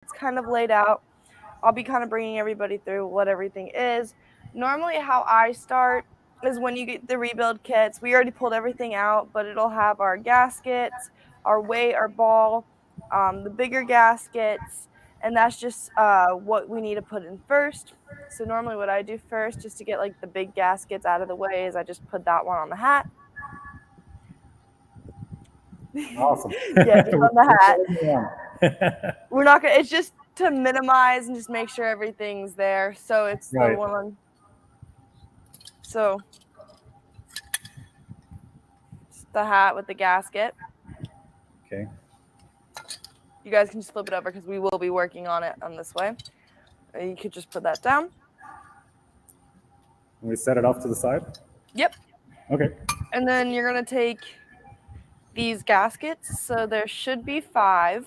It's kind of laid out. I'll be kind of bringing everybody through what everything is. Normally, how I start is when you get the rebuild kits. We already pulled everything out, but it'll have our gaskets, our weight, our ball, the bigger gaskets, and that's just what we need to put in first. So normally what I do first, just to get like the big gaskets out of the way, is I just put that one on the hat. Awesome. Yeah, just on the hat. Yeah. We're not gonna. It's just to minimize and just make sure everything's there. So it's the Right. one. So it's the hat with the gasket. Okay. You guys can just flip it over because we will be working on it on this way. You could just put that down. We set it off to the side? Yep. Okay. And then you're gonna take these gaskets. So there should be 5.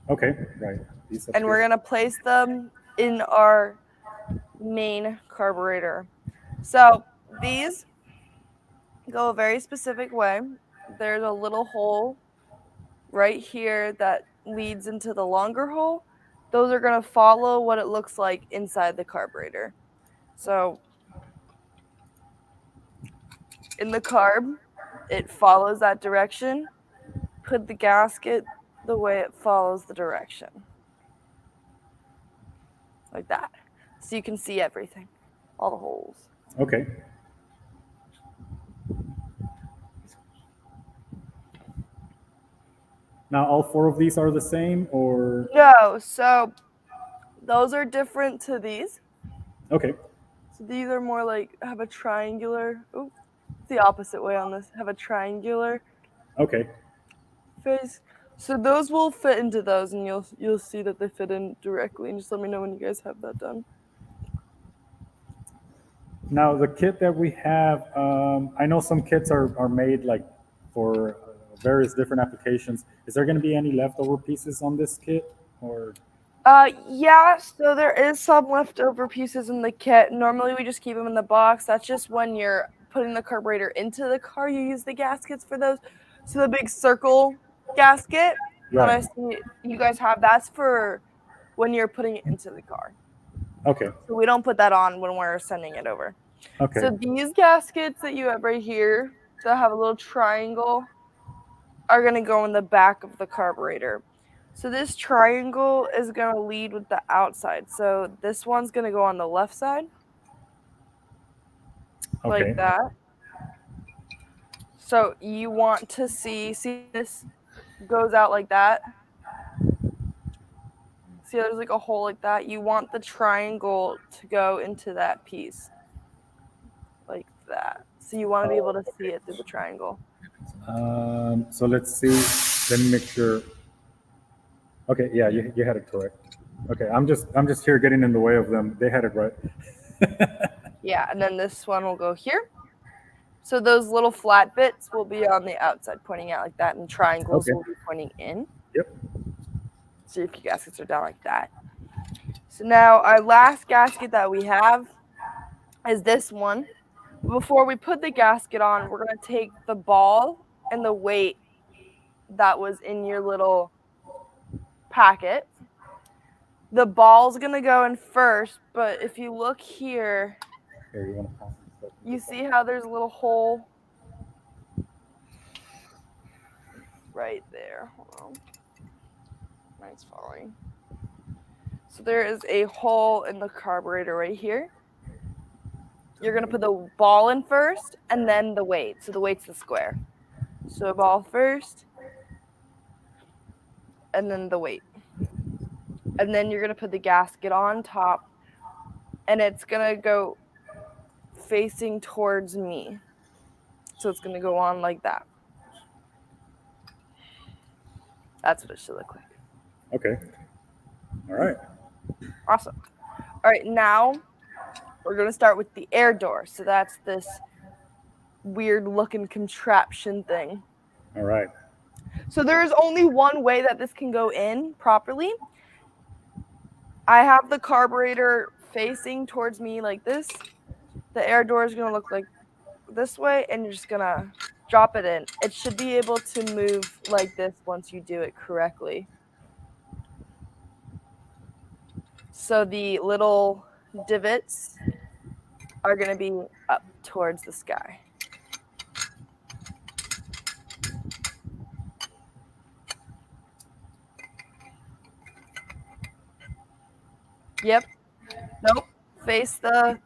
Okay. Right. And we're gonna place them in our main carburetor. So these go a very specific way. There's a little hole right here that leads into the longer hole. Those are going to follow what it looks like inside the carburetor. So in the carb, it follows that direction. Put the gasket the way it follows the direction. Like that. So you can see everything, all the holes. Okay. Now, all 4 of these are the same, or? No, so those are different to these. Okay. So these are more like have a triangular. Oh, it's the opposite way on this. Have a triangular. Okay. Face. So those will fit into those, and you'll see that they fit in directly. And just let me know when you guys have that done. Now, the kit that we have, I know some kits are made like for various different applications. Is there going to be any leftover pieces on this kit, or? Yeah. So there is some leftover pieces in the kit. Normally we just keep them in the box. That's just when you're putting the carburetor into the car, you use the gaskets for those. So the big circle gasket that I see you guys have, that's for when you're putting it into the car. Okay. So we don't put that on when we're sending it over. Okay. So these gaskets that you have right here that have a little triangle are going to go in the back of the carburetor. So this triangle is going to lead with the outside. So this one's going to go on the left side. Okay. Like that. So you want to see this goes out like that. See, there's like a hole like that. You want the triangle to go into that piece. Like that. So you want to be able to see it through the triangle. So let's see. Let me make sure. Okay, yeah, you had it correct. Okay, I'm just here getting in the way of them. They had it right. Yeah, and then this one will go here. So those little flat bits will be on the outside, pointing out like that, and triangles will be pointing in. Yep. So if your gaskets are down like that. So now our last gasket that we have is this one. Before we put the gasket on, we're going to take the ball and the weight that was in your little packet. The ball's going to go in first, but if you look here, you see how there's a little hole right there. Hold on. Mine's falling. So there is a hole in the carburetor right here. You're going to put the ball in first and then the weight. So the weight's the square. So ball first and then the weight. And then you're going to put the gasket on top and it's going to go facing towards me. So it's going to go on like that. That's what it should look like. Okay. All right. Awesome. All right, now we're going to start with the air door. So that's this weird looking contraption thing. All right. So there is only one way that this can go in properly. I have the carburetor facing towards me like this. The air door is going to look like this way, and you're just going to drop it in. It should be able to move like this once you do it correctly. So the little divots are going to be up towards the sky. Yep. Nope. Face the,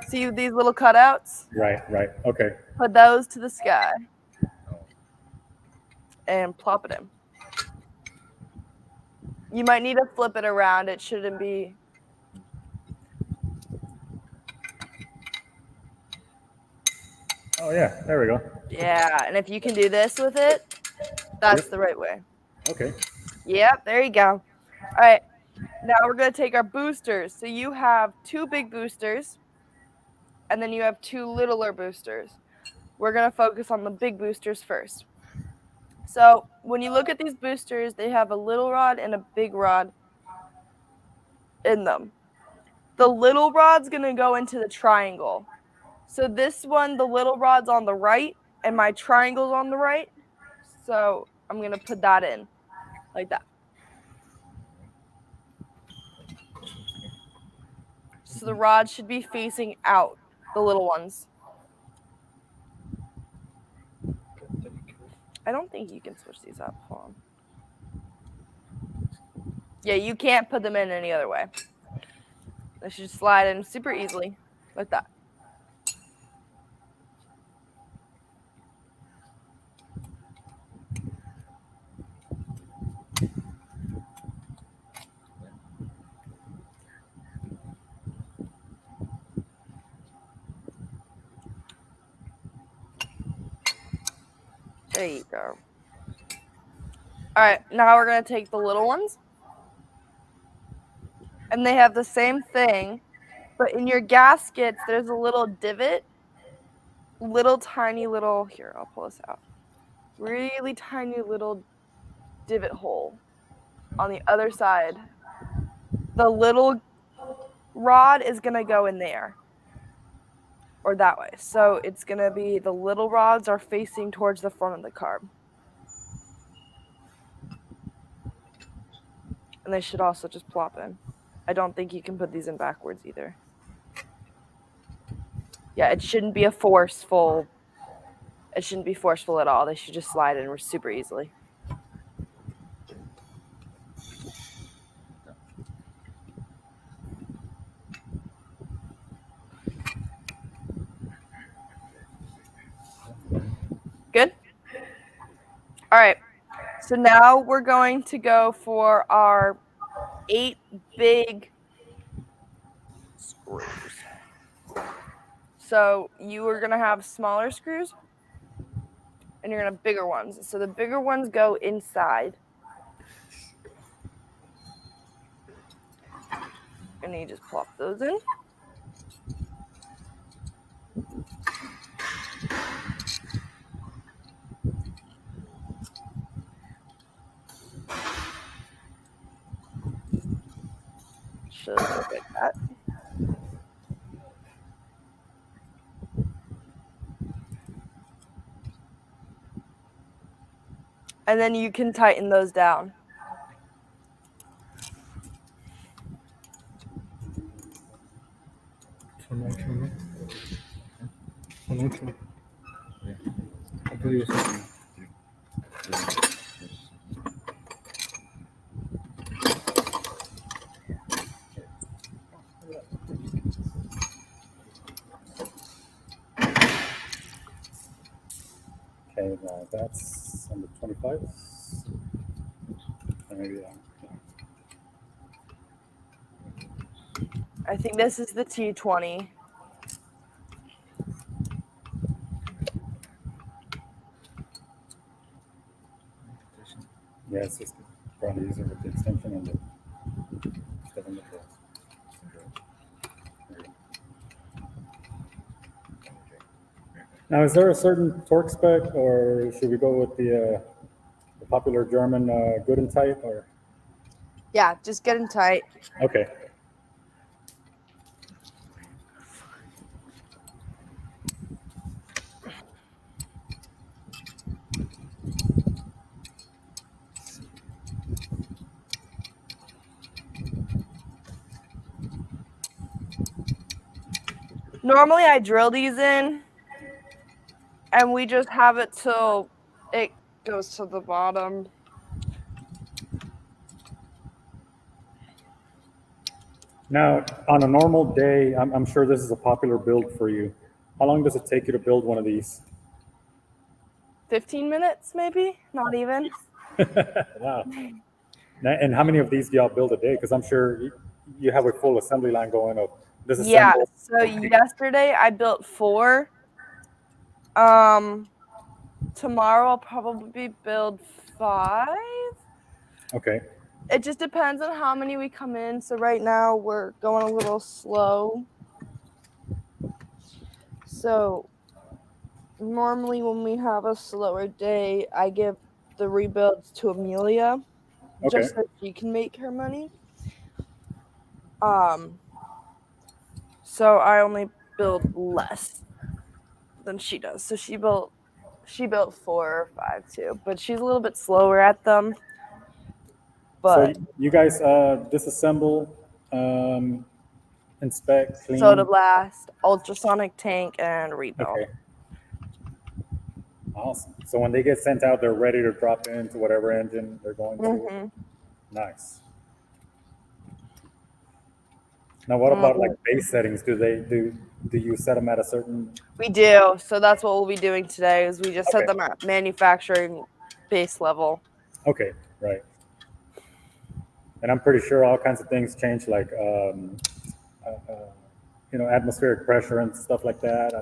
see these little cutouts? Right. Okay. Put those to the sky. And plop it in. You might need to flip it around. It shouldn't be. Oh yeah, there we go. Yeah, and if you can do this with it, that's the right way. Okay. Yep, there you go. All right, now we're going to take our boosters. So you have 2 big boosters, and then you have 2 littler boosters. We're going to focus on the big boosters first. So when you look at these boosters, they have a little rod and a big rod in them. The little rod's going to go into the triangle. So this one, the little rod's on the right, and my triangle's on the right. So I'm going to put that in like that. So the rod should be facing out, the little ones. I don't think you can switch these up. Hold on. Yeah, you can't put them in any other way. They should slide in super easily, like that. There you go. All right, now we're going to take the little ones. And they have the same thing, but in your gaskets, there's a little divot. Little tiny little, here, I'll pull this out. Really tiny little divot hole on the other side. The little rod is going to go in there. Or that way. So it's going to be the little rods are facing towards the front of the carb. And they should also just plop in. I don't think you can put these in backwards either. Yeah, it shouldn't be forceful at all. They should just slide in super easily. Good? All right. So now we're going to go for our 8 big screws. So you are going to have smaller screws and you're going to have bigger ones. So the bigger ones go inside. And you just plop those in. Should look like that. And then you can tighten those down. Okay, that's number 25. Maybe I think this is the T20. yeah, it's just probably easier with the extension and the stuff in the tail. Now, is there a certain torque spec, or should we go with the popular German good and tight? Or Yeah, just get them tight. okay. Normally I drill these in and we just have it till it goes to the bottom. Now, on a normal day, I'm sure this is a popular build for you. How long does it take you to build one of these? 15 minutes, maybe? Not even. Wow. And how many of these do y'all build a day? Because I'm sure you have a full assembly line going of Yeah. disassemble. So yesterday I built 4. Tomorrow I'll probably build 5. Okay. It just depends on how many we come in. So right now we're going a little slow. So normally when we have a slower day, I give the rebuilds to Amelia just Okay. so she can make her money. So I only build less than she does. So she built 4 or 5 too, but she's a little bit slower at them. So But you guys disassemble, inspect, soda clean. blast, ultrasonic tank, and rebuild. Okay. Awesome. So when they get sent out, they're ready to drop into whatever engine they're going to. Mm-hmm. Nice. Now, what about like base settings? Do you set them at a certain? We do. So that's what we'll be doing today. Is we just set Okay. them at manufacturing base level. Okay, right. And I'm pretty sure all kinds of things change, like atmospheric pressure and stuff like that.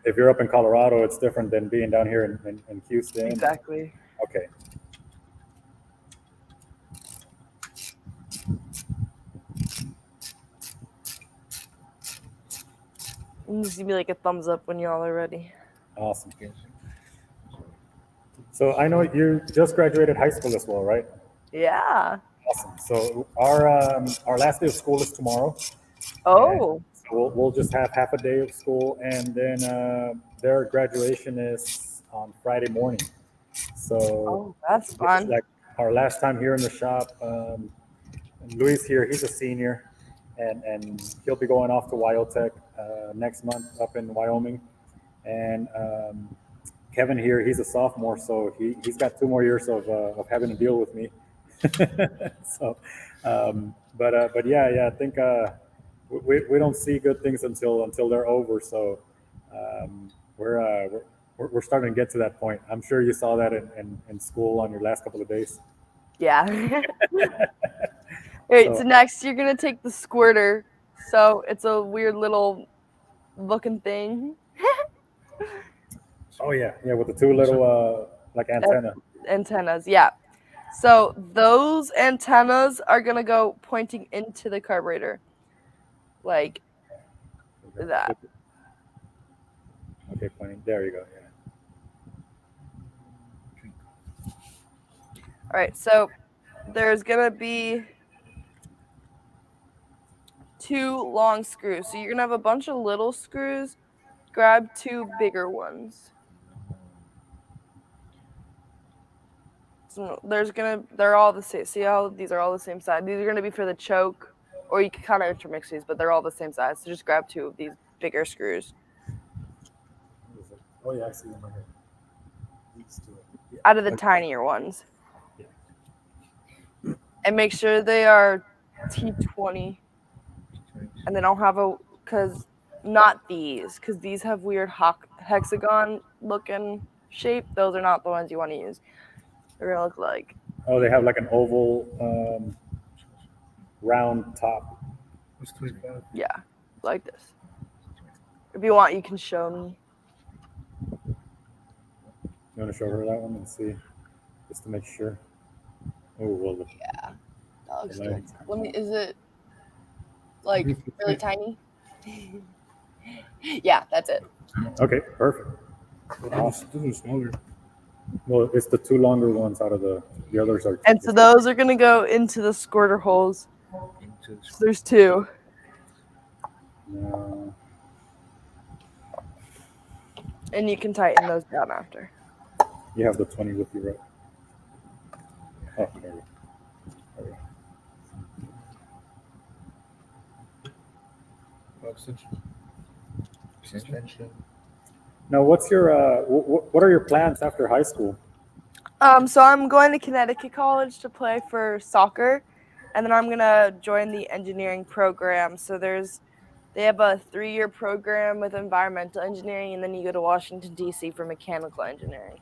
If you're up in Colorado, it's different than being down here in Houston. Exactly. Okay. And just give me like a thumbs up when y'all are ready. Awesome. So I know you just graduated high school as well, right? Yeah. Awesome. So our last day of school is tomorrow. Oh. So we'll just have half a day of school, and then their graduation is on Friday morning. So Oh, that's this is fun. like our last time here in the shop. Luis here, he's a senior, and he'll be going off to Wyotech next month up in Wyoming. And Kevin here, he's a sophomore, so he's got 2 more years of having to deal with me. So, but yeah, I think we don't see good things until they're over. So we're starting to get to that point. I'm sure you saw that in school on your last couple of days. Yeah. All right. So next, you're gonna take the squirter. So it's a weird little looking thing. Oh yeah, with the 2 little like antennas. Yeah. So those antennas are gonna go pointing into the carburetor, like that. Okay, pointing. There you go. Yeah. All right. So there's gonna be 2 long screws. So you're gonna have a bunch of little screws. Grab 2 bigger ones. So they're all the same. See how these are all the same size? These are gonna be for the choke, or you can kind of intermix these, but they're all the same size. So just grab 2 of these bigger screws. Oh yeah, I see them right here. These 2. Yeah. Out of the tinier ones. Yeah. And make sure they are T20, and they don't have not these, because these have weird hexagon looking shape. Those are not the ones you want to use. They're gonna look like. Oh, they have like an oval, round top. What's 25? Yeah, like this. If you want, you can show me. You want to show her that one and see, just to make sure. Oh well. Yeah, that looks good. Is it like really tiny? Yeah, that's it. Okay, perfect. Those are smaller. Well, it's the 2 longer ones out of the others are. And so those are gonna go into the squirter holes. So there's 2. No. And you can tighten those down after. You have the 20 with you, right? Oh, there we go. 5 cents. Suspension. Now, what's your what are your plans after high school? So I'm going to Connecticut College to play for soccer, and then I'm gonna join the engineering program. So they have a 3-year program with environmental engineering, and then you go to Washington D.C. for mechanical engineering.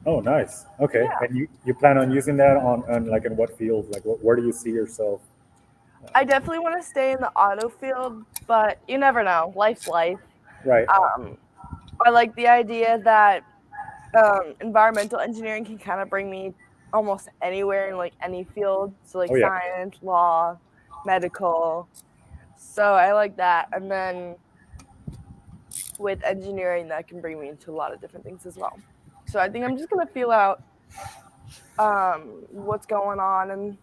Oh, nice. Okay, Yeah. and you plan on using that on like in what fields? Like, where do you see yourself? I definitely want to stay in the auto field, but you never know. Life's life. Right. Um, I like the idea that environmental engineering can kind of bring me almost anywhere in like any field. So like Oh yeah. science, law, medical. So I like that. And then with engineering, that can bring me into a lot of different things as well. So I think I'm just gonna feel out what's going on and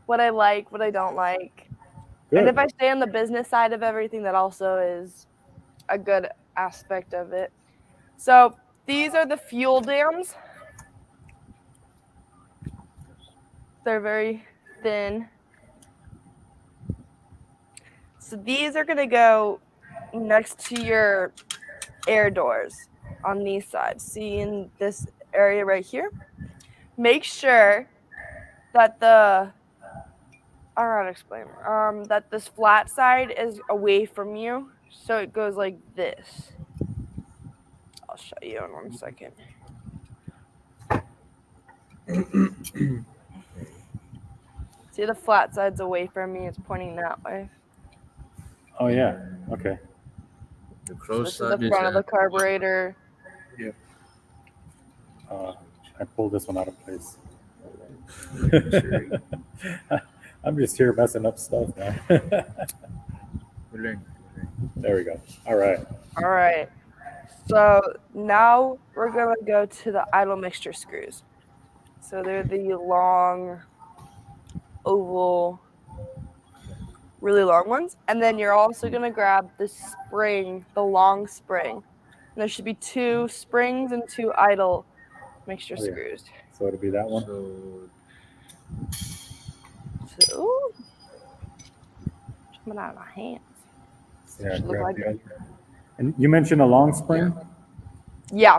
what I like, what I don't like. And if Good. I stay on the business side of everything, that also is a good aspect of it. So these are the fuel dams. They're very thin. So these are going to go next to your air doors on these sides. See in this area right here? Make sure that I don't know how to explain. That this flat side is away from you. So it goes like this. I'll show you in 1 second. See the flat side's away from me, it's pointing that way. Oh yeah. Okay. The So close this is the side is front of the carburetor. I pulled this one out of place. I'm just here messing up stuff, man. There we go. All right. All right. So now we're going to go to the idle mixture screws. So they're the long, oval, really long ones. And then you're also going to grab the spring, the long spring. And there should be 2 springs and 2 idle mixture Oh, yeah. screws. So it'll be that one. So, ooh, jumping out of my hands. Yeah. Should look like Grab the other. And you mentioned a long spring. Yeah.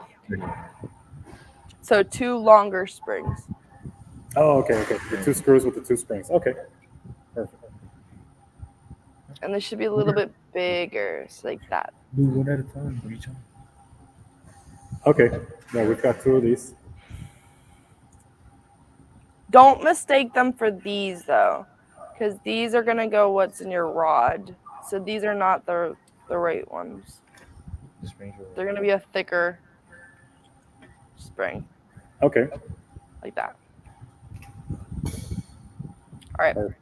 So 2 longer springs. Oh, okay. Okay. The 2 screws with the 2 springs. Okay. Perfect. And they should be a little bit bigger, so like that. Do one at a time. What are you talking? Okay. Yeah, we've got 2 of these. Don't mistake them for these though, because these are gonna go what's in your rod. So these are not the right ones. They're gonna be a thicker spring, Okay. like that. All right. Perfect.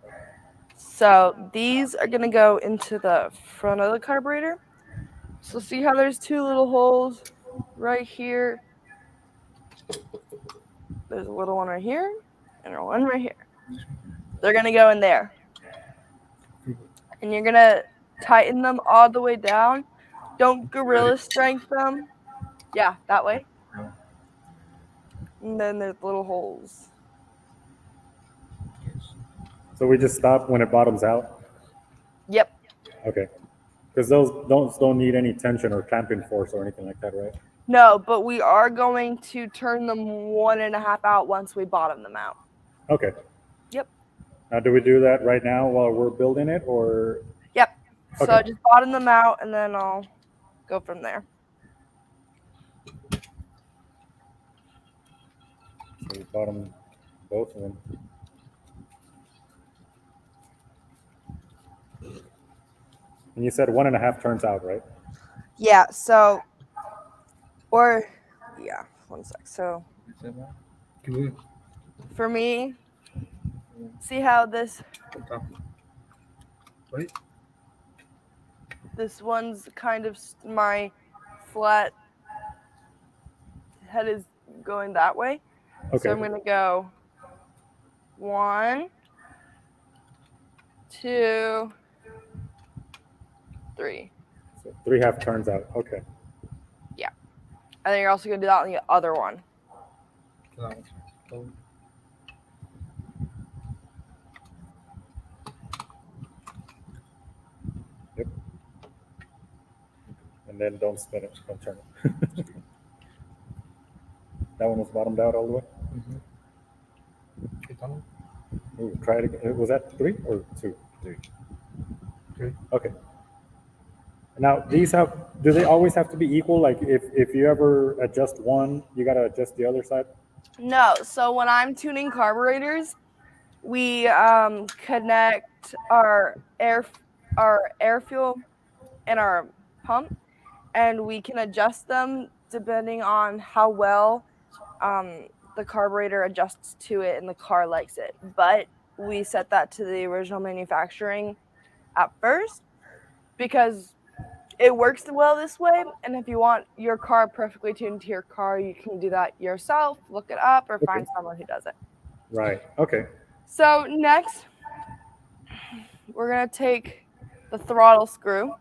So these are gonna go into the front of the carburetor. So see how there's 2 little holes right here. There's a little one right here and a one right here. They're gonna go in there. And you're gonna tighten them all the way down. Don't gorilla strength them. Yeah, that way. And then there's little holes. So we just stop when it bottoms out. Yep. Okay. Because those don't need any tension or clamping force or anything like that, right? No, but we are going to turn them 1.5 out once we bottom them out. Okay. Yep. Now, do we do that right now while we're building it, or? Yep. So Okay. just bottom them out, and then I'll go from there. So we bottom both of them. And you said 1.5 turns out, right? Yeah. So, or yeah. 1 sec. So Good. for me, see how this Right. this one's kind of my flat head is going that way. Okay. So I'm gonna go 1, 2, 3. So 3.5 turns out. Okay. Yeah. And then you're also gonna do that on the other one. Yep. And then don't spin it. Don't turn it. That one was bottomed out all the way. ¿Qué tal? Ooh, try it again. Was that 3 or 2? 3. 3. Okay. Now these do they always have to be equal? Like if you ever adjust one, you gotta adjust the other side? No, so when I'm tuning carburetors, we connect our air fuel and our pump, and we can adjust them depending on how well the carburetor adjusts to it and the car likes it. But we set that to the original manufacturing at first because it works well this way. And if you want your car perfectly tuned to your car, you can do that yourself, look it up, or find someone who does it. Right. Okay. So next, we're going to take the throttle screw.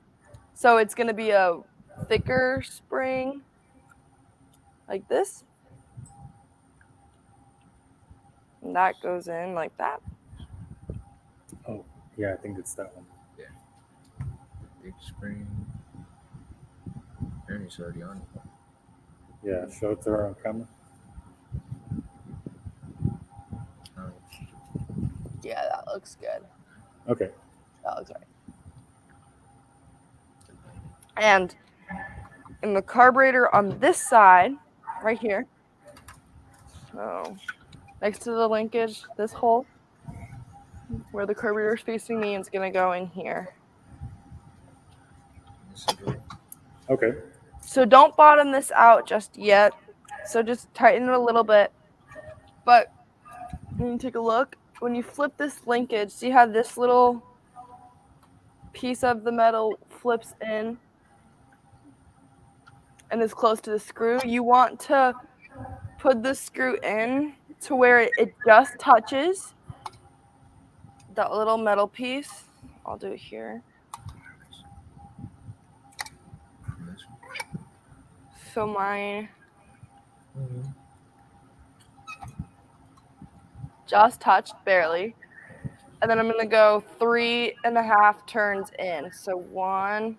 So it's going to be a thicker spring like this. And that goes in like that. Oh, yeah, I think it's that one. Yeah. Big spring. And it's already on. Yeah, show it to her on camera. Yeah, that looks good. Okay. That looks right. And in the carburetor on this side, right here, so next to the linkage, this hole, where the carburetor is facing me, it's going to go in here. Okay. So don't bottom this out just yet. So just tighten it a little bit. But when you take a look, when you flip this linkage, see how this little piece of the metal flips in and is close to the screw? You want to put the screw in to where it just touches that little metal piece. I'll do it here. So mine just touched barely. And then I'm going to go 3.5 turns in. So 1,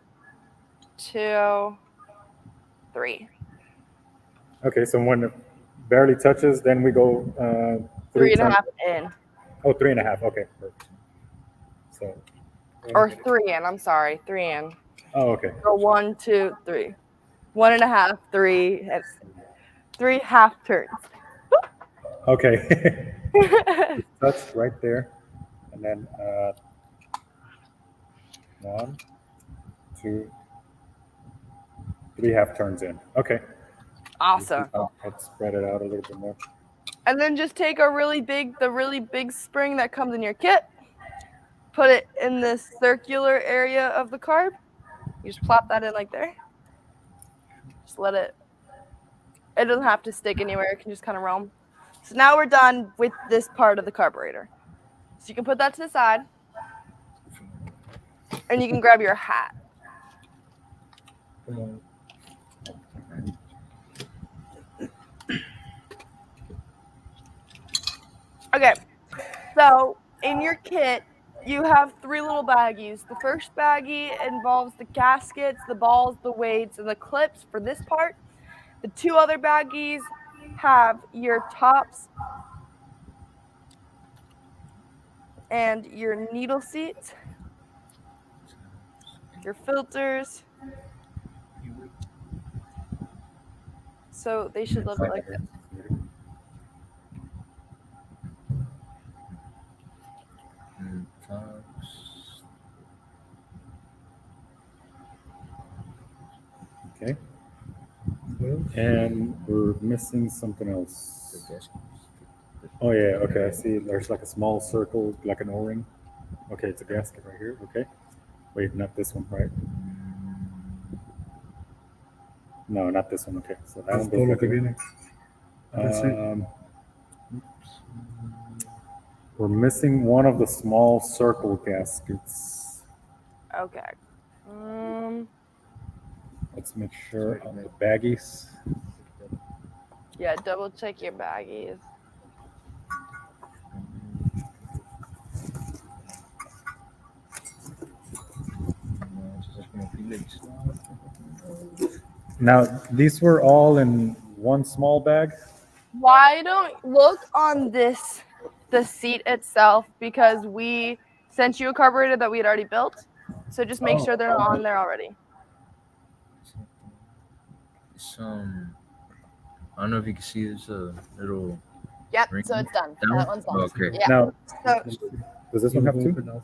2, 3. Okay, so when it barely touches, then we go 3.5 in. Oh, 3.5. Okay, perfect. So. Or 3 in. I'm sorry, 3 in. Oh, okay. So 1, 2, 3. 1.5, 3. 3 half turns. Okay. Touch right there, and then 1, 2, 3 half turns in. Okay. Awesome. Let's spread it out a little bit more. And then just take the really big spring that comes in your kit, put it in this circular area of the carb. You just plop that in like there. Just let it doesn't have to stick anywhere. It can just kind of roam. So now we're done with this part of the carburetor. So you can put that to the side. And you can grab your hat. Okay, so in your kit, you have 3 little baggies. The first baggie involves the gaskets, the balls, the weights, and the clips for this part. The 2 other baggies have your tops and your needle seats, your filters. So they should look like this. Okay. And we're missing something else. Oh yeah, okay, I see there's like a small circle, like an O-ring. Okay, it's a gasket right here, okay. Wait, not this one, right? No, not this one, okay. So that one goes right there. We're missing one of the small circle gaskets. Okay. Let's make sure on the baggies. Yeah, double check your baggies. Now, these were all in one small bag? Why don't look on the seat itself, because we sent you a carburetor that we had already built. So just make sure they're not on there already. It's, I don't know if you can see this little. Yep, ring so it's done. down? That one's done. Okay. Yeah. Now, So does this one have two? No,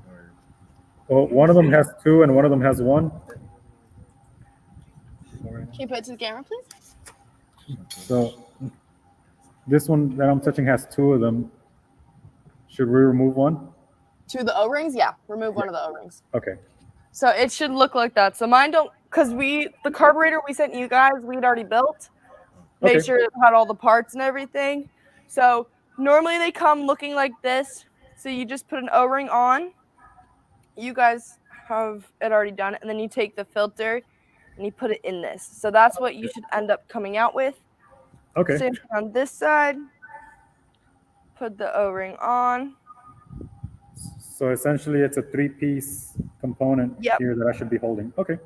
or- Well, one of them has two and one of them has one. can you put it to the camera, please? So this one that I'm touching has two of them. Should we remove one? Two of the O-rings? Yeah, remove one of the O-rings. Okay. So it should look like that. So mine don't, because the carburetor we sent you guys, we'd already built. Made Okay. sure it had all the parts and everything. So normally they come looking like this. So you just put an O-ring on. You guys have it already done, and then you take the filter and you put it in this. So that's what you should end up coming out with. Okay. Same thing on this side. Put the O-ring on. So essentially, it's a three-piece component Yep. here that I should be holding. Okay.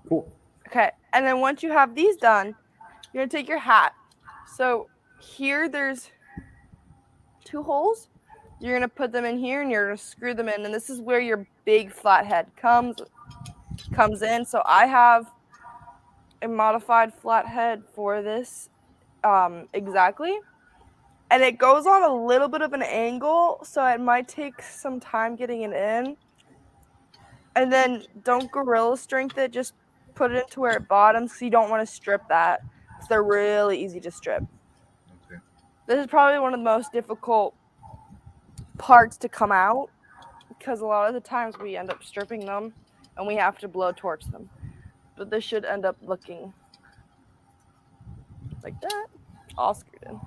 Cool. Okay, and then once you have these done, you're gonna take your hat. So here there's two holes. You're gonna put them in here and you're gonna screw them in, and this is where your big flathead comes in. So I have a modified flathead for this exactly, and it goes on a little bit of an angle, so it might take some time getting it in. And then don't gorilla strength it, just put it into where it bottoms, so you don't want to strip that, because they're really easy to strip. Okay. This is probably one of the most difficult parts to come out, because a lot of the times we end up stripping them and we have to blow torch them. But this should end up looking like that, all screwed in.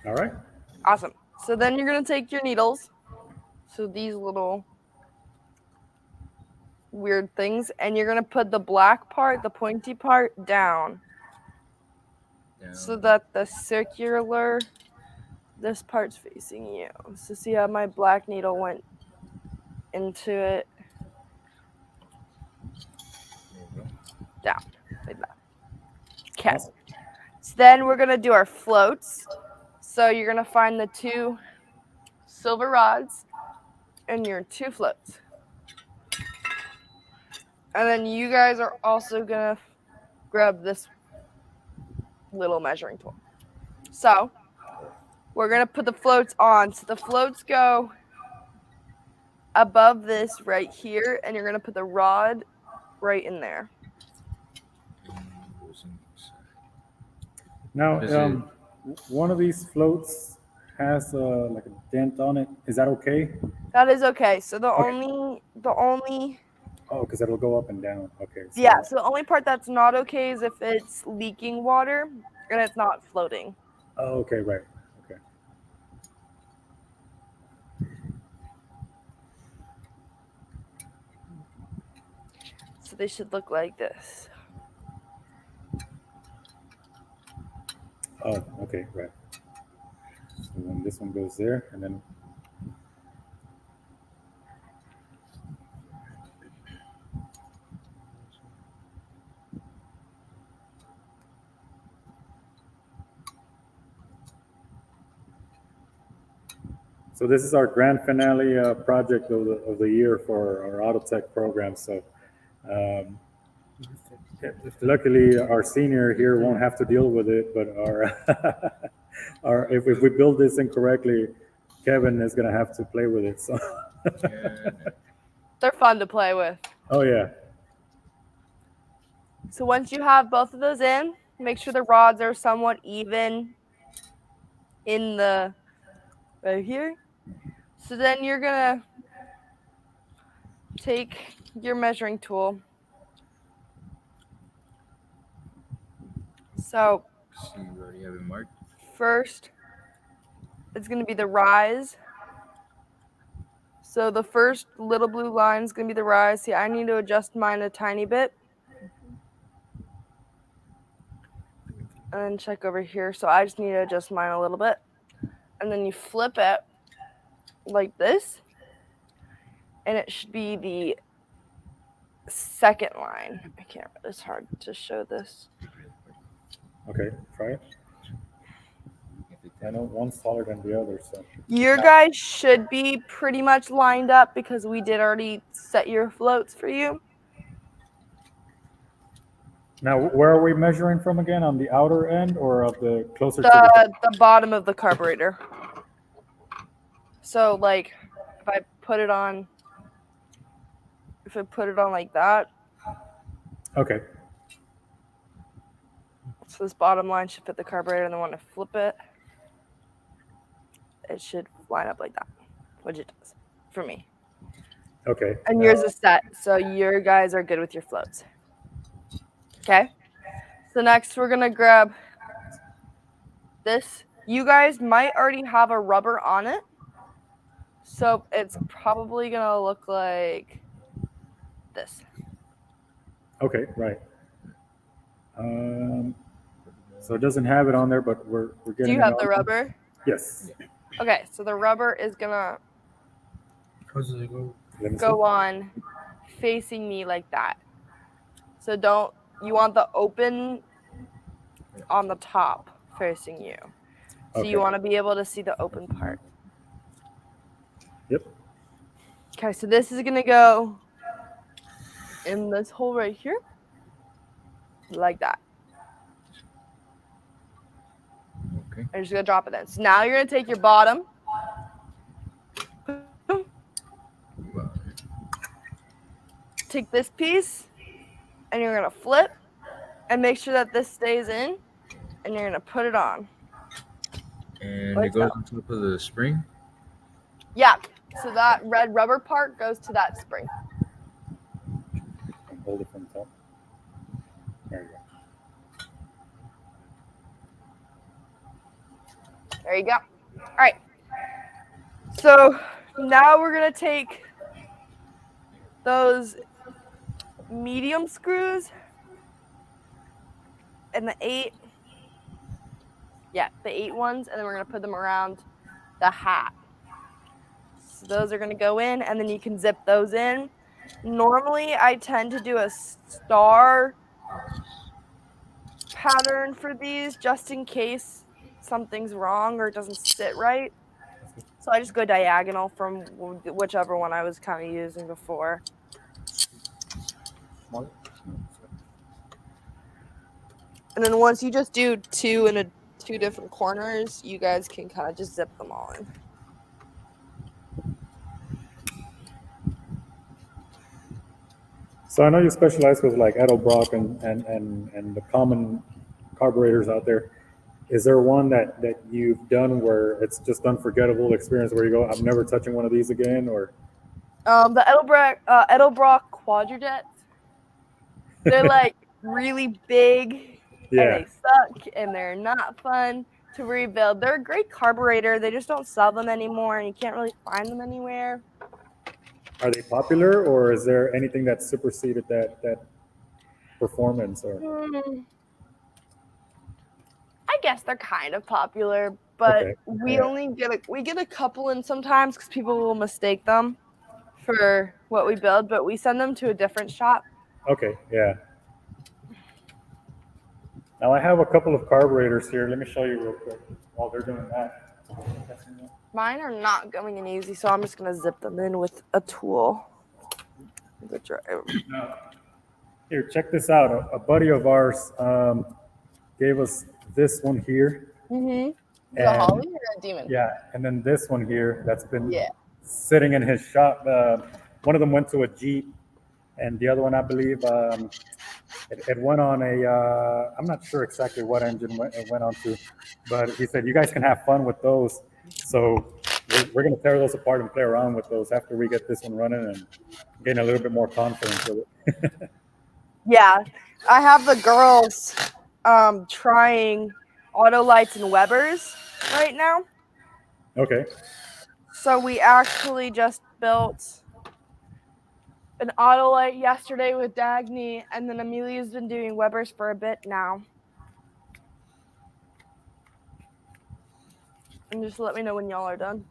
All right. Awesome. So then you're going to take your needles, so these little weird things, and you're going to put the black part, the pointy part, down, so that the circular, this part's facing you. So see how my black needle went into it? Down, like that. Okay. So then we're going to do our floats. So you're going to find the two silver rods and your two floats. And then you guys are also going to grab this little measuring tool. So we're going to put the floats on. So the floats go above this right here, and you're going to put the rod right in there. Now, one of these floats has like a dent on it. Is that okay? That is okay. So the Okay. only Oh, because it'll go up and down. Okay. So yeah, so the only part that's not okay is if it's leaking water and it's not floating. Oh, okay, right. Okay. So they should look like this. Oh, okay, right. So then this one goes there, and then so this is our grand finale project of the year for our auto tech program. So luckily our senior here won't have to deal with it, but our if we build this incorrectly, Kevin is gonna have to play with it. So They're fun to play with. oh yeah. So once you have both of those in, make sure the rods are somewhat even in the right here. So then you're gonna take your measuring tool. So See, you already have it marked. first, it's going to be the rise. So the first little blue line is going to be the rise. See, I need to adjust mine a tiny bit. And then check over here. So I just need to adjust mine a little bit. And then you flip it like this. And it should be the second line. I can't, it's hard to show this. Okay, try it. I know one's taller than the other, so. Your guys should be pretty much lined up because we did already set your floats for you. Now, where are we measuring from again? On the outer end or of the closer to The bottom of the carburetor. So like if I put it on like that. Okay. So this bottom line should fit the carburetor, and then when I flip it, it should line up like that, which it does for me. Okay. And yours is set, so your guys are good with your floats. Okay. So next we're gonna grab this. You guys might already have a rubber on it, so it's probably gonna look like this. Okay, right. So it doesn't have it on there, but we're getting. Do you have the rubber? Yes. Okay, so the rubber is gonna Go. go on facing me like that. So you want the open on the top facing you. So Okay. you want to be able to see the open part. Yep. Okay, so this is gonna go in this hole right here. Like that. Okay. I'm just gonna drop it in. So now you're gonna take your bottom. Take this piece and you're gonna flip and make sure that this stays in, and you're gonna put it on. And Like it goes so. on top of the spring. Yeah. So that red rubber part goes to that spring. Hold it from the top. There you go. There you go. All right. So now we're gonna take those medium screws and the 8 ones, and then we're gonna put them around the hat. So those are gonna go in, and then you can zip those in. Normally I tend to do a star pattern for these just in case something's wrong or it doesn't sit right. So I just go diagonal from whichever one I was kind of using before. And then once you just do two different corners, you guys can kind of just zip them all in. So I know you specialize with like Edelbrock and the common carburetors out there. Is there one that you've done where it's just unforgettable experience where you go, I'm never touching one of these again, or? The Edelbrock Quadrajets. They're like really big, Yeah. and they suck, and they're not fun to rebuild. They're a great carburetor. They just don't sell them anymore, and you can't really find them anywhere. Are they popular, or is there anything that superseded that performance? Or I guess they're kind of popular, but Okay, we yeah. only get a couple in sometimes because people will mistake them for what we build, but we send them to a different shop. Okay, yeah. Now I have a couple of carburetors here. Let me show you real quick while they're doing that. Mine are not going in easy, so I'm just gonna zip them in with a tool. Here, check this out. A buddy of ours gave us this one here. Mm-hmm. And- A Holly or a Demon? Yeah, and then this one here that's been Yeah. sitting in his shop. One of them went to a Jeep, and the other one, I believe, it went on a, I'm not sure exactly what engine it went on to, but he said, you guys can have fun with those. So we're going to tear those apart and play around with those after we get this one running and gain a little bit more confidence with it. Yeah, I have the girls trying auto lights and Webers right now. Okay. So we actually just built an auto light yesterday with Dekaney, and then Amelia's been doing Webers for a bit now. And just let me know when y'all are done.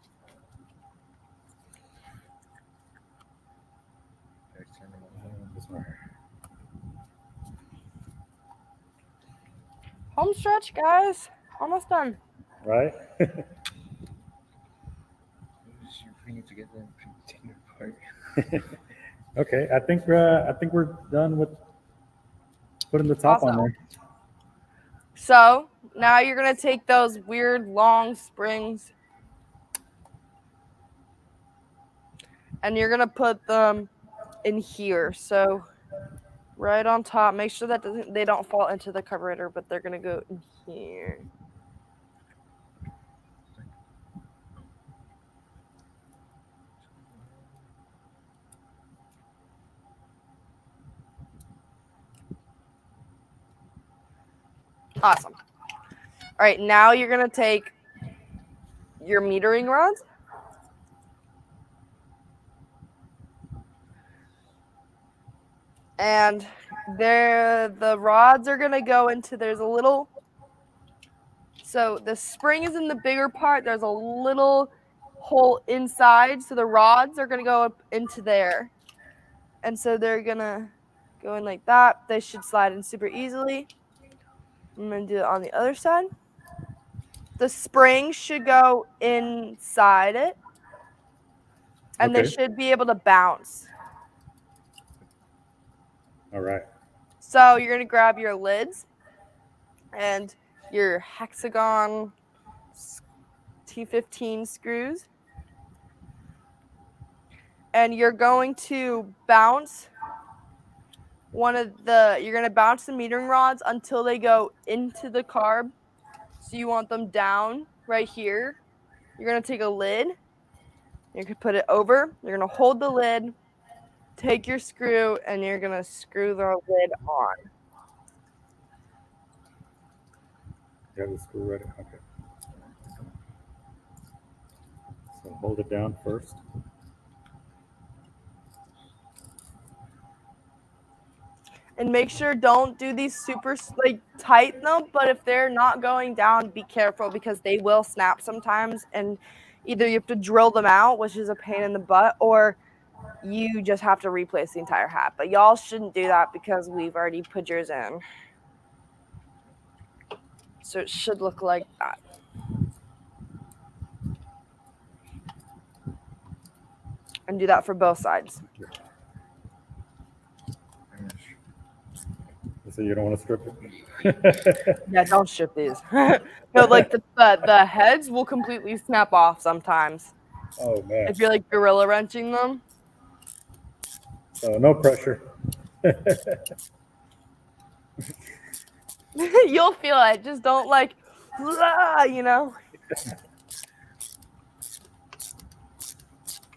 Home stretch, guys. Almost done. Right. We need to get them dinner party. Okay. I think we're done with putting the top on Awesome. there. So now you're gonna take those weird long springs and you're gonna put them in here. So right on top, make sure that they don't fall into the carburetor, but they're gonna go in here. Awesome. All right, now you're gonna take your metering rods. And the rods are gonna go into, there's a little, so the spring is in the bigger part, there's a little hole inside, so the rods are gonna go up into there. And so they're gonna go in like that. They should slide in super easily. I'm gonna do it on the other side. The spring should go inside it, and they Okay. should be able to bounce. All right. So you're gonna grab your lids and your hexagon T15 screws, and you're going to bounce you're gonna bounce the metering rods until they go into the carb. So you want them down right here. You're gonna take a lid, you can put it over, you're gonna hold the lid, take your screw, and you're gonna screw the lid on. You have the screw ready. Okay. So hold it down first. And make sure don't do these super like tight though, but if they're not going down, be careful because they will snap sometimes, and either you have to drill them out, which is a pain in the butt, or you just have to replace the entire hat. But y'all shouldn't do that because we've already put yours in. So it should look like that. And do that for both sides. So you don't want to strip it? Yeah, don't strip these. No, like the heads will completely snap off sometimes. Oh man. If you're like gorilla wrenching them. So no pressure. You'll feel it. Just don't like, you know.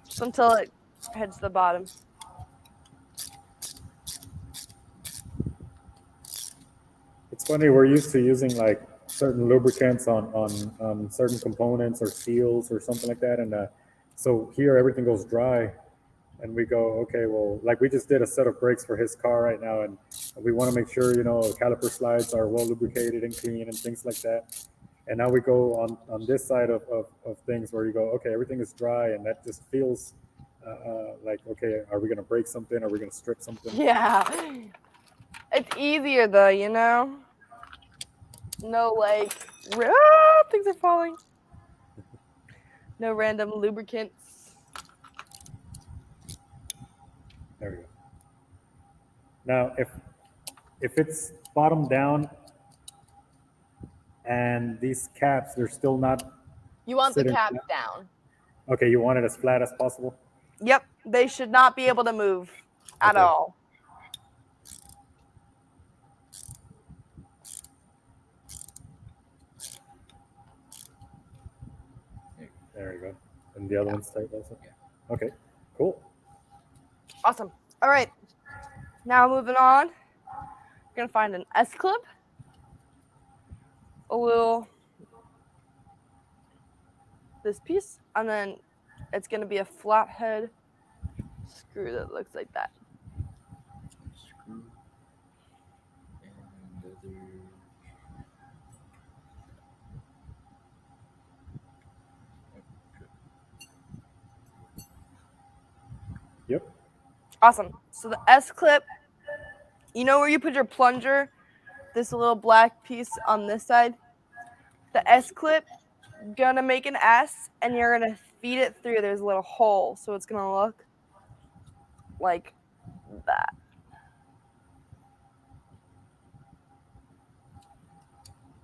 Just until it heads to the bottom. It's funny, we're used to using like certain lubricants on certain components or seals or something like that, and so here everything goes dry, and we go, okay, well, like we just did a set of brakes for his car right now, and we want to make sure caliper slides are well lubricated and clean and things like that. And now we go on this side of things where you go, okay, everything is dry, and that just feels like, okay, are we going to break something? Are we going to strip something? Yeah. It's easier though, you know? No, like, things are falling. No random lubricants. There we go. Now, if it's bottom down and these caps, they're still not. You want the sitting cap flat. down. Okay, you want it as flat as possible? Yep, they should not be able to move at Okay. all. There you go. And the other one's tight also? Yeah. Okay, cool. Awesome. All right. Now moving on. We're going to find an S-clip. a little this piece, and then it's going to be a flathead screw that looks like that. Screw. And the other. Yep. Awesome. So the S clip, you know where you put your plunger, this little black piece on this side? The S clip, gonna make an S, and you're gonna feed it through. There's a little hole, so it's gonna look like that.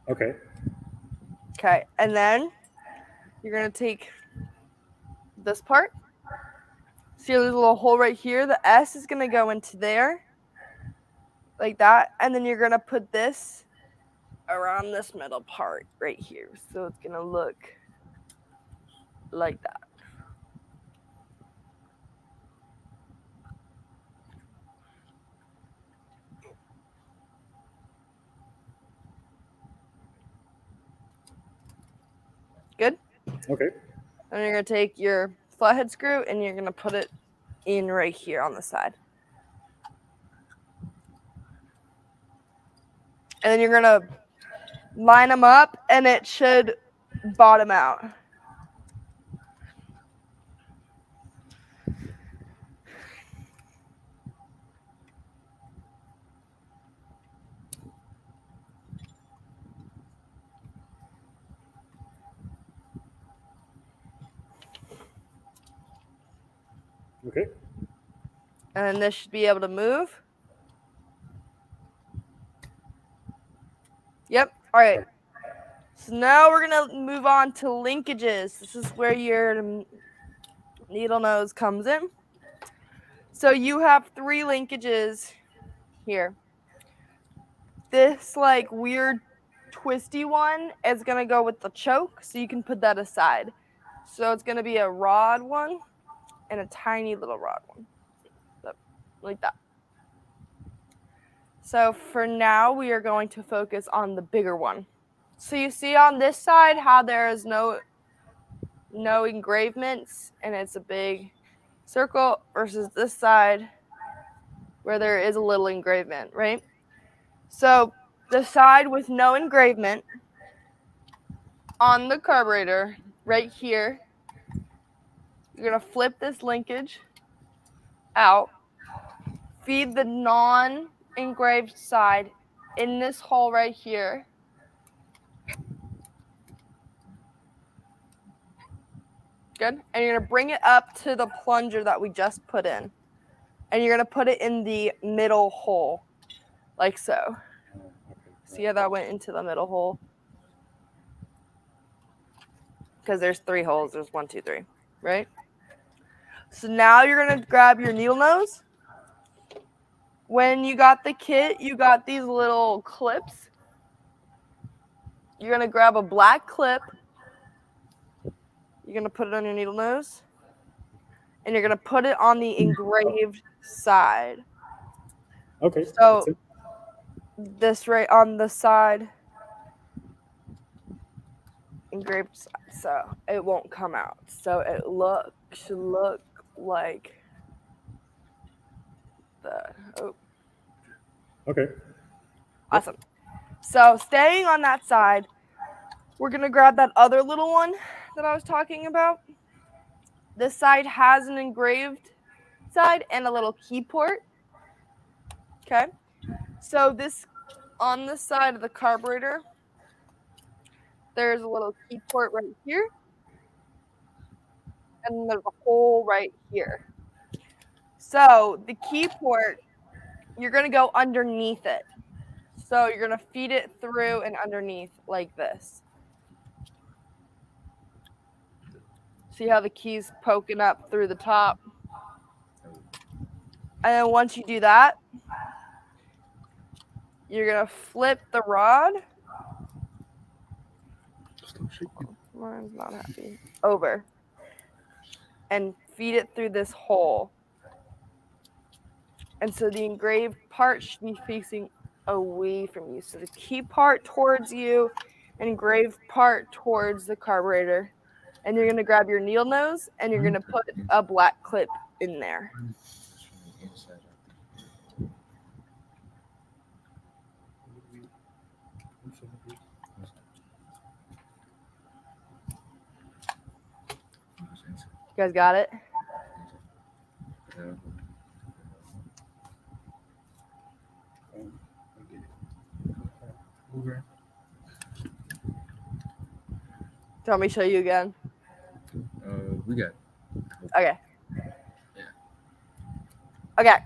Okay. Okay, and then you're gonna take this part. See, there's a little hole right here. The S is gonna go into there, like that, and then you're gonna put this around this middle part right here. So it's gonna look like that. Good? Okay. And you're gonna take your flathead screw and you're gonna put it in right here on the side. And then you're gonna line them up and it should bottom out. Okay. And then this should be able to move. Yep. All right. So now we're going to move on to linkages. This is where your needle nose comes in. So you have 3 linkages here. This like weird twisty one is going to go with the choke, so you can put that aside. So it's going to be a rod one and a tiny little rod one. Like that. So for now, we are going to focus on the bigger one. So you see on this side how there is no engravements and it's a big circle versus this side where there is a little engravement, right? So the side with no engravement on the carburetor right here, you're going to flip this linkage out, feed the non-engraved side in this hole right here. Good. And you're going to bring it up to the plunger that we just put in. And you're going to put it in the middle hole, like so. Okay. See how that went into the middle hole? Because there's 3 holes. There's 1, 2, 3, right? So now you're going to grab your needle nose. When you got the kit, you got these little clips. You're going to grab a black clip. You're going to put it on your needle nose. And you're going to put it on the engraved side. Okay. So this right on the side, engraved side, so it won't come out. So it should look like that. Oh. Okay. Awesome. So staying on that side, we're going to grab that other little one that I was talking about. This side has an engraved side and a little key port. Okay. So this, on this side of the carburetor, there's a little key port right here. And there's a hole right here. So the key port, you're going to go underneath it. So you're going to feed it through and underneath like this. See how the key's poking up through the top? And then once you do that, you're going to flip the rod. Mine's not happy. Over. And feed it through this hole. And so the engraved part should be facing away from you. So the key part towards you, engraved part towards the carburetor. And you're going to grab your needle nose and you're going to put a black clip in there. It's from the inside out. You guys got it? Yeah. Over. Do you want me to show you again? We got. Okay. Yeah. Okay.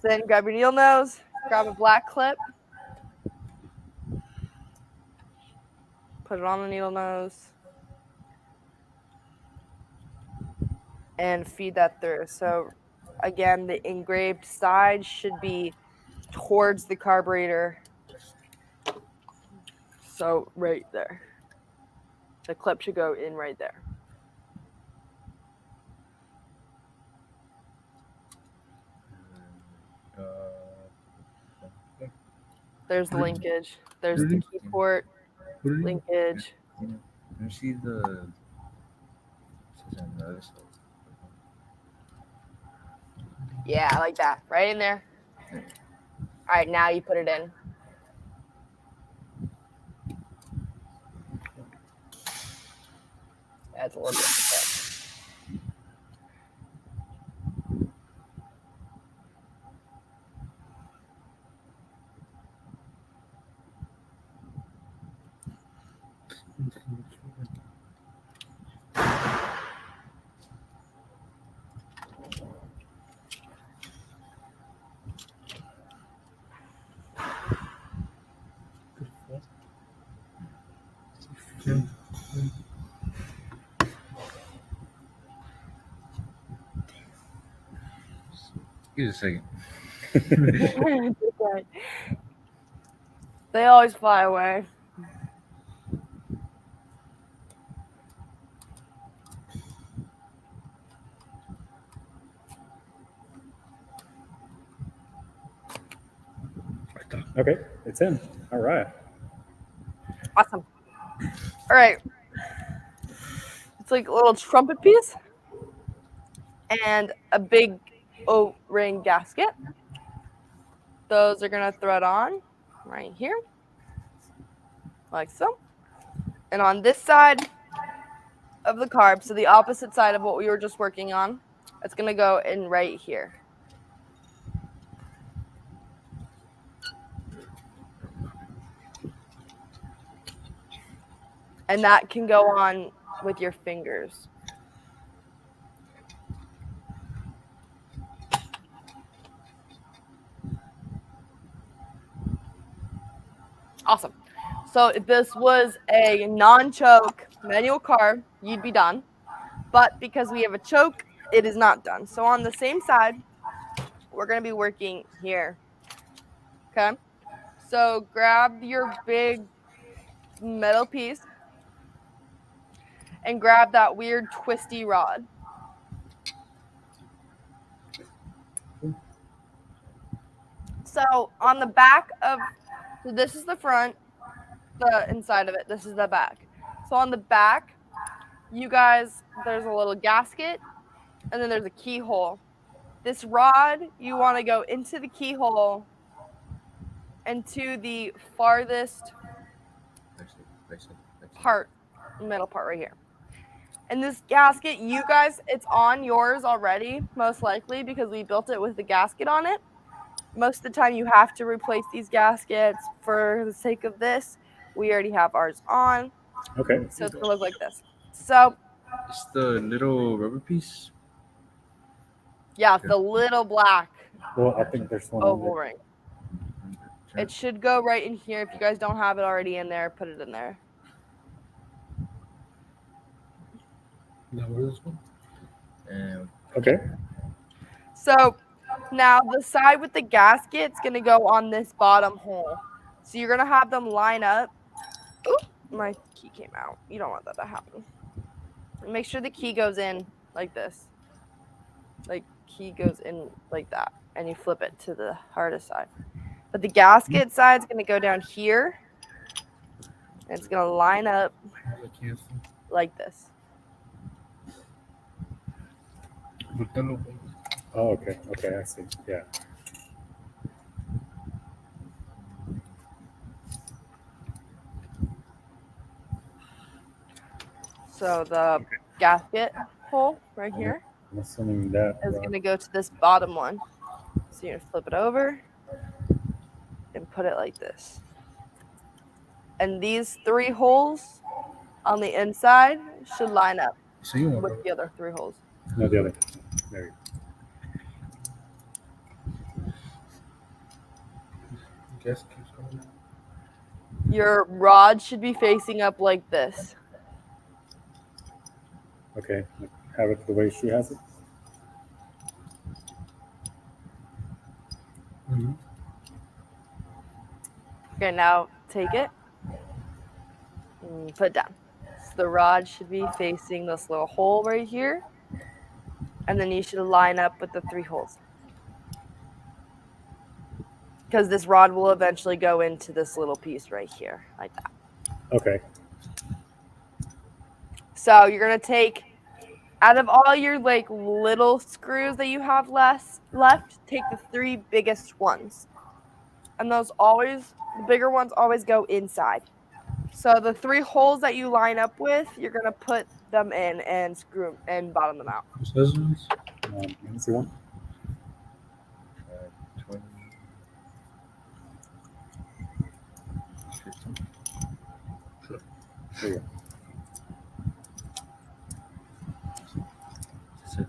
So then grab your needle nose, grab a black clip, put it on the needle nose, and feed that through. So again, the engraved side should be towards the carburetor. So right there. The clip should go in right there. There's the linkage. There's the key port linkage. You see the. This is on the other side. Yeah, like that. Right in there. All right, now you put it in. That's a little bit. Give us a second. Okay. They always fly away. Okay, it's in. All right. Awesome. All right. It's like a little trumpet piece and a big O-ring gasket. Those are going to thread on right here, like so. And on this side of the carb, so the opposite side of what we were just working on, it's going to go in right here. And that can go on with your fingers. Awesome. So if this was a non-choke manual carb, you'd be done. But because we have a choke, it is not done. So on the same side, we're going to be working here. Okay? So grab your big metal piece and grab that weird twisty rod. So on the back of, so this is the front, the inside of it, this is the back. So on the back, you guys, there's a little gasket and then there's a keyhole. This rod, you want to go into the keyhole and to the farthest part, middle part right here. And this gasket, you guys, it's on yours already, most likely, because we built it with the gasket on it. Most of the time you have to replace these gaskets. For the sake of this, we already have ours on. Okay. So it's going to look like this. So It's the little rubber piece. yeah, it's the little black Well, I think there's one oval on ring. It should go right in here. If you guys don't have it already in there, put it in there. Now where is this one? And Okay. So now the side with the gasket's going to go on this bottom hole. So you're going to have them line up. Oop, my key came out. You don't want that to happen. Make sure the key goes in like this. Like key goes in like that. And you flip it to the hardest side. But the gasket side's going to go down here. And it's going to line up I can't see. like this. Oh, okay. Okay, I see. Yeah. So the gasket hole right here I'm assuming that. is going to go to this bottom one. So you're going to flip it over and put it like this. And these 3 holes on the inside should line up So you want with the other 3 holes. No, the other. There you go. gas keeps coming out. Your rod should be facing up like this. Okay. Have it the way she has it. Mm-hmm. Okay, now take it and put it down. So the rod should be facing this little hole right here. And then you should line up with the 3 holes. Because this rod will eventually go into this little piece right here, like that. Okay. So you're going to take, out of all your like little screws that you have left, take the 3 biggest ones. And those always, the bigger ones always go inside. So the 3 holes that you line up with, you're going to put them in and screw them and bottom them out. Scissors. Let me see one. 20. 15. There you go. Scissors.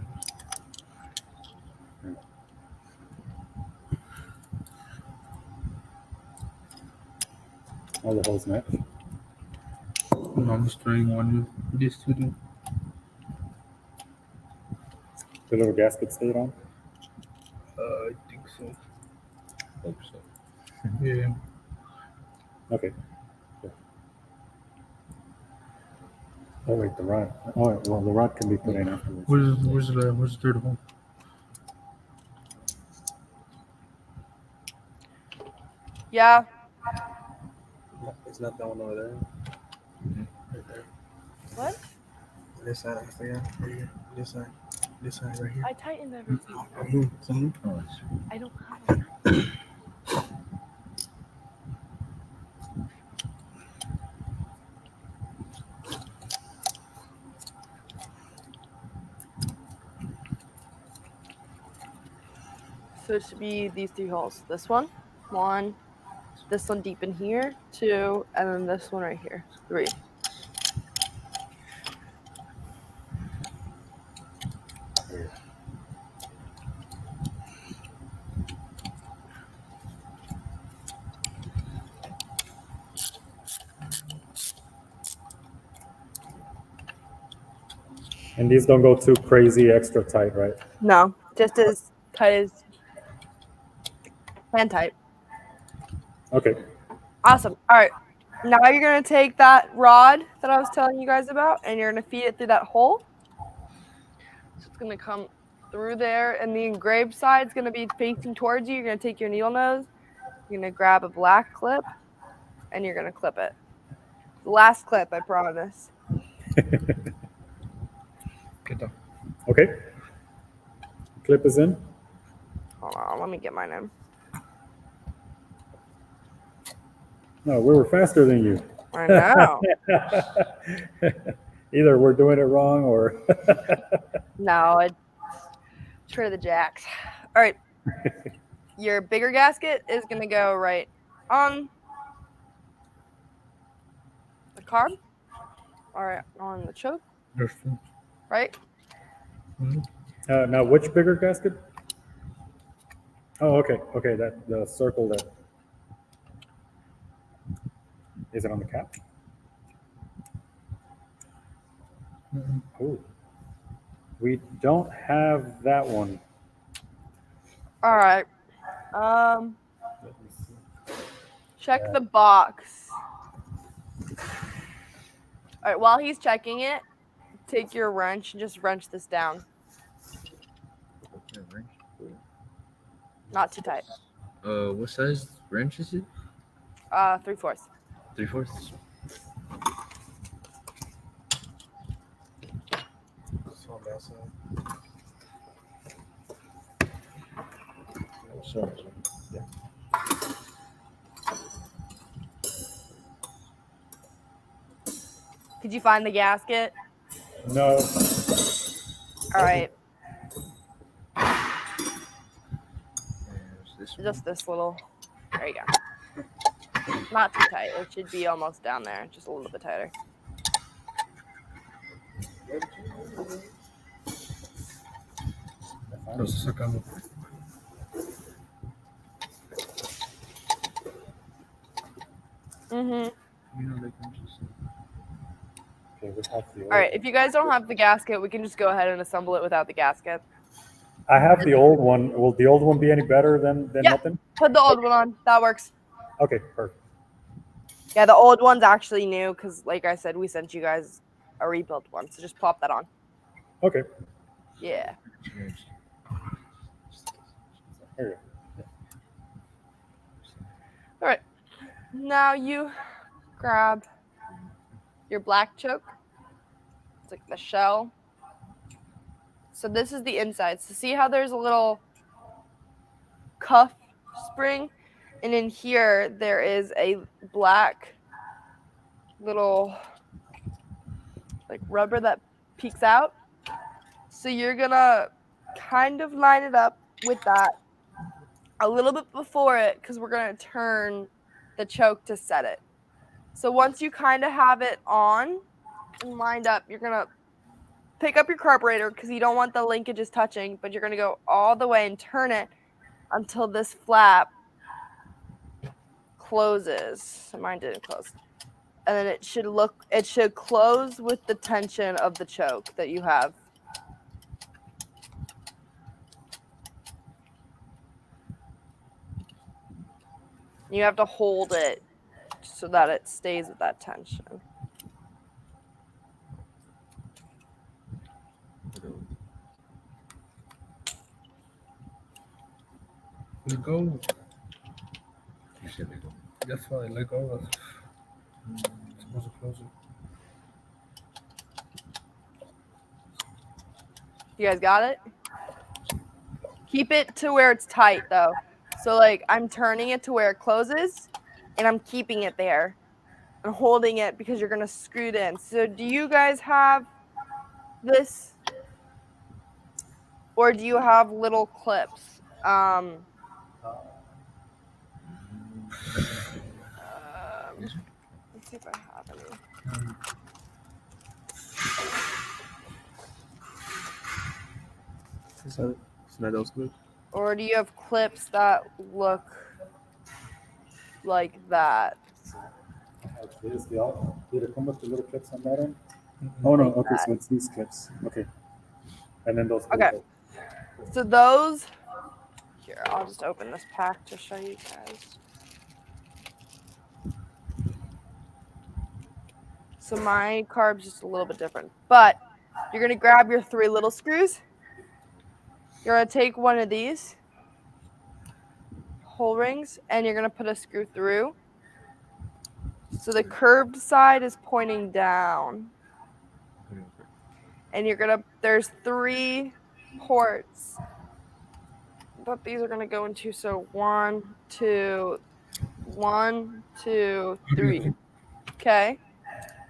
All the holes match. No, I'm just trying one of these two. The little gasket stayed on. I think so. Hope so. Yeah. Okay. Yeah. Oh wait, the rod. Oh well, the rod can be put in afterwards. Where's the third hole? Yeah. It's not that one over there. Right there. What? This side, I forgot. Right here. This side right here. I tightened everything. Right here. Same. Oh, it's I don't have it. So it should be these 3 holes. This one, this one deep in here, 2, and then this one right here, 3. And these don't go too crazy extra tight, right? No, just as tight as hand tight. Okay. Awesome. All right. Now you're going to take that rod that I was telling you guys about and you're going to feed it through that hole. So it's going to come through there and the engraved side is going to be facing towards you. You're going to take your needle nose. You're going to grab a black clip and you're going to clip it. The last clip, I promise. Get down. Okay. Clip is in. Hold on. Let me get mine in. No, we were faster than you. I know. Either we're doing it wrong or. No, it's Trader the Jacks. All right. Your bigger gasket is going to go right on the carb. All right, on the choke, There's two. right? Now, which bigger gasket? Oh, okay. Okay, that the circle that. Is it on the cap? Oh, we don't have that one. All right. Let me see. Check the box. All right, while he's checking it, take your wrench and just wrench this down. okay, wrench. Not too tight. What size wrench is it? 3/4. 3/4. It's on that side. Sorry. Could you find the gasket? No. All right, This one. just this little. There you go. Not too tight. It should be almost down there, just a little bit tighter. Lo estoy sacando. Mhm. You know, they can just. Okay, we have the old All right. If you guys don't have the gasket, we can just go ahead and assemble it without the gasket. I have the old one. Will the old one be any better than Yeah. nothing? Put the old one on. That works. Okay, perfect. Yeah, the old one's actually new because, like I said, we sent you guys a rebuilt one. So just plop that on. Okay. Yeah. There you go. All right. Now you grab your black choke. It's like the shell. So this is the inside. So see how there's a little cuff spring? And in here, there is a black little like rubber that peeks out. So you're gonna kind of line it up with that a little bit before it because we're gonna turn the choke to set it. So once you kind of have it on and lined up, you're gonna pick up your carburetor because you don't want the linkages touching, but you're gonna go all the way and turn it until this flap closes. So mine didn't close. And then it should close with the tension of the choke that you have. You have to hold it so that it stays with that tension. Let go. You said they go. That's why I let go. It's supposed to close it. You guys got it? Keep it to where it's tight though. So like I'm turning it to where it closes and I'm keeping it there and holding it because you're gonna screw it in. So do you guys have this? Or do you have little clips? Let's see if I have any. Isn't that those good? Or do you have clips that look like that? Okay, did it come with the little clips on that end? Oh no, okay, so it's these clips. Okay. And then those. Okay. So those, here, I'll just open this pack to show you guys. So my carb's just a little bit different, but you're gonna grab your 3 little screws. You're gonna take one of these hole rings and you're gonna put a screw through. So the curved side is pointing down. And there's 3 ports that these are gonna go into. So 1, 2, 1, 2, 3. Okay.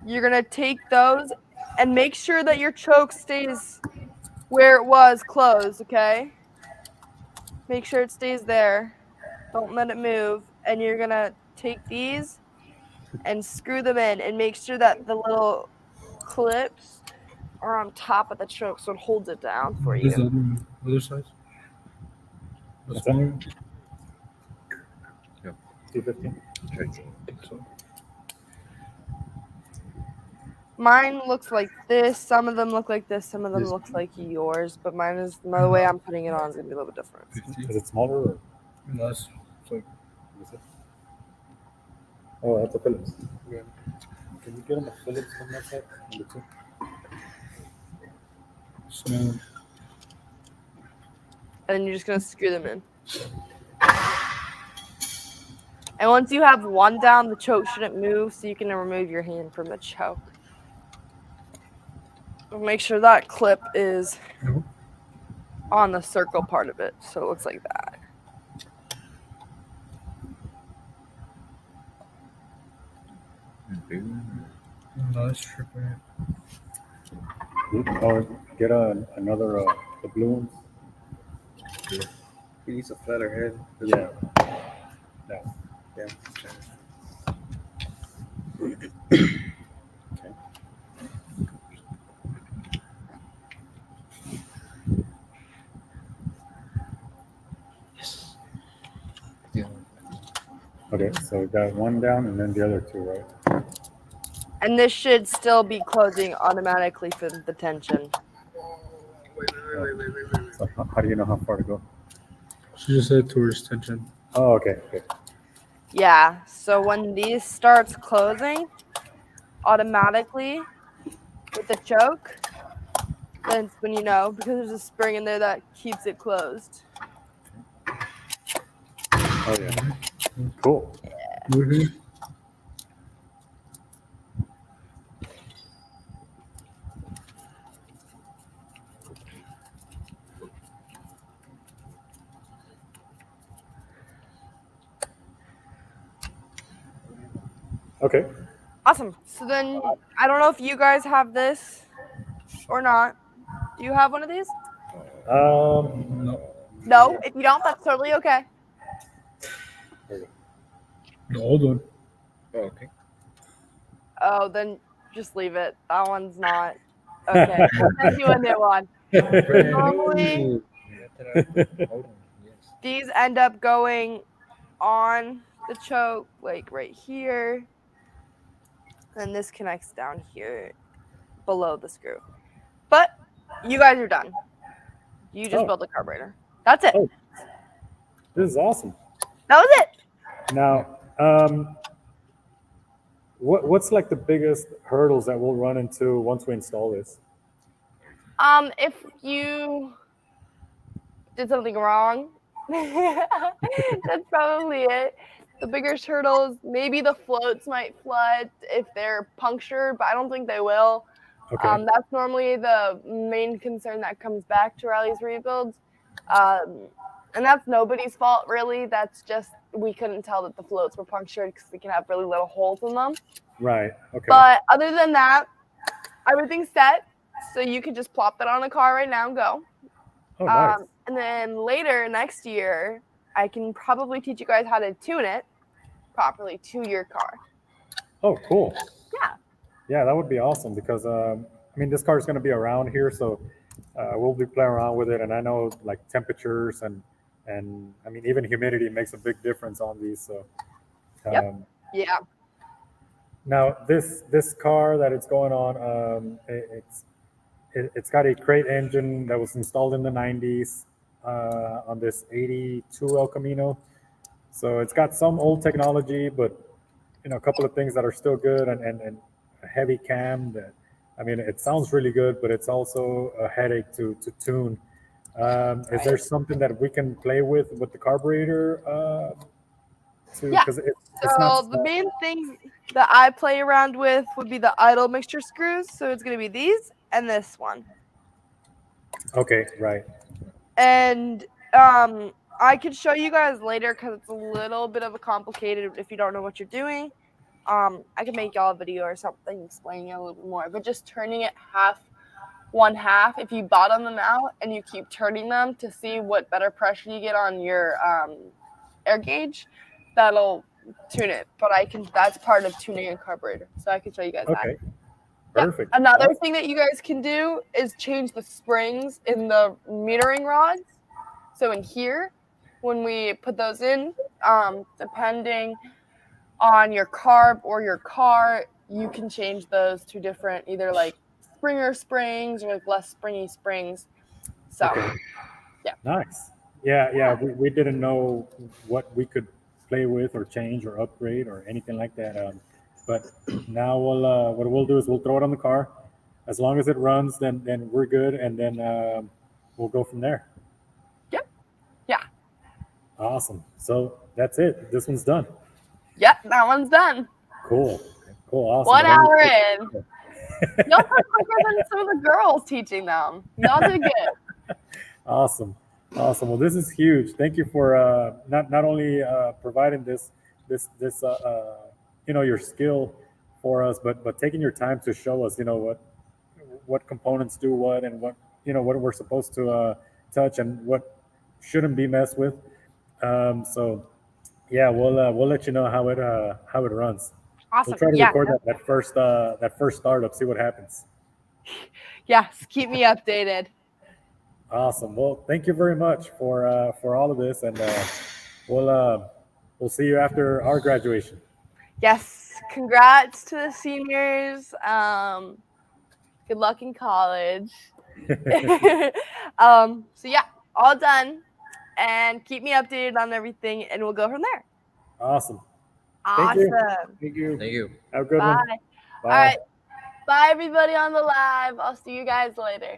You're gonna take those and make sure that your choke stays where it was closed, okay? Make sure it stays there. Don't let it move. And you're gonna take these and screw them in and make sure that the little clips are on top of the choke so it holds it down for This is you. the other side. That's What's that? one. 215. So, Mine looks like this. Some of them look like this. Some of them This- looks like yours. But mine is the way I'm putting it on is gonna be a little bit different. 50. Is it smaller or? No, it's like, Is it? Oh, that's a Phillips. yeah. Can you get him a Phillips from that side? Number 2. Small. And then you're just gonna screw them in. And once you have one down, the choke shouldn't move, so you can remove your hand from the choke. Make sure that clip is on the circle part of it, so it looks like that. Nice tripping. Or get another the blue ones. He needs a flatter head. Yeah. No. Yeah. Yeah. Okay, so we got one down and then the other two, right? And this should still be closing automatically for the tension. So how do you know how far to go? She just said towards tension. Oh, okay. Yeah, so when these starts closing automatically with the choke, then it's when you know, because there's a spring in there that keeps it closed. Oh yeah. Cool. Mm-hmm. Okay. Awesome. So then, I don't know if you guys have this or not. Do you have one of these? No. No. If you don't, that's totally okay. The old one. Oh, okay. Oh, then just leave it. That one's not okay. I'll send you a new one. Normally, Hold on. Yes. these end up going on the choke, like right here. And this connects down here below the screw. But you guys are done. You just built a carburetor. That's it. Oh. This is awesome. That was it. Now, what's like the biggest hurdles that we'll run into once we install this? If you did something wrong, that's probably it. The biggest hurdles, maybe the floats might flood if they're punctured, but I don't think they will. Okay. That's normally the main concern that comes back to Riley's rebuilds. And that's nobody's fault, really. That's just we couldn't tell that the floats were punctured because they can have really little holes in them. Right. Okay. But other than that, everything's set. So you can just plop that on the car right now and go. Oh, nice. And then later next year, I can probably teach you guys how to tune it properly to your car. Oh, cool. Yeah. Yeah, that would be awesome because I mean, this car is going to be around here, so we'll be playing around with it. And I know like temperatures and I mean even humidity makes a big difference on these. So Yep. Yeah. Now this car that it's going on, it's got a crate engine that was installed in the 90s on this 82 El Camino. So it's got some old technology, but you know, a couple of things that are still good and a heavy cam that, I mean, it sounds really good, but it's also a headache to tune. Is there something that we can play with the carburetor? Yeah. Because So the main things that I play around with would be the idle mixture screws. So it's going to be these and this one. Okay, right. And I could show you guys later because it's a little bit of a complicated if you don't know what you're doing. I could make y'all a video or something explaining it a little bit more. But just turning it one half, if you bottom them out and you keep turning them to see what better pressure you get on your air gauge, that'll tune it. But that's part of tuning a carburetor. So I can show you guys that. Okay. Perfect. Yeah. Another thing that you guys can do is change the springs in the metering rods. So in here, when we put those in, depending on your carb or your car, you can change those to different, either like Springer springs or like less springy springs. So, yeah. Nice. Yeah. We didn't know what we could play with or change or upgrade or anything like that. But now what we'll do is we'll throw it on the car. As long as it runs, then we're good, and then we'll go from there. Yep. Yeah. Awesome. So that's it. This one's done. Yep, that one's done. Cool. Awesome. 1 hour in. Y'all done quicker than some of the girls teaching them. Y'all did good. Awesome. Well, this is huge. Thank you for not only providing this your skill for us, but taking your time to show us, what components do what, and what we're supposed to touch and what shouldn't be messed with. So yeah, we'll let you know how it runs. Awesome. We'll try to Yeah. record that first startup, see what happens. Yes, keep me updated. Awesome. Well, thank you very much for all of this, and we'll see you after our graduation. Yes, congrats to the seniors. Good luck in college. So yeah, all done, and keep me updated on everything, and we'll go from there. Awesome. Awesome. Thank you. Thank you. Have a good Bye. one. All right. Bye, everybody on the live. I'll see you guys later.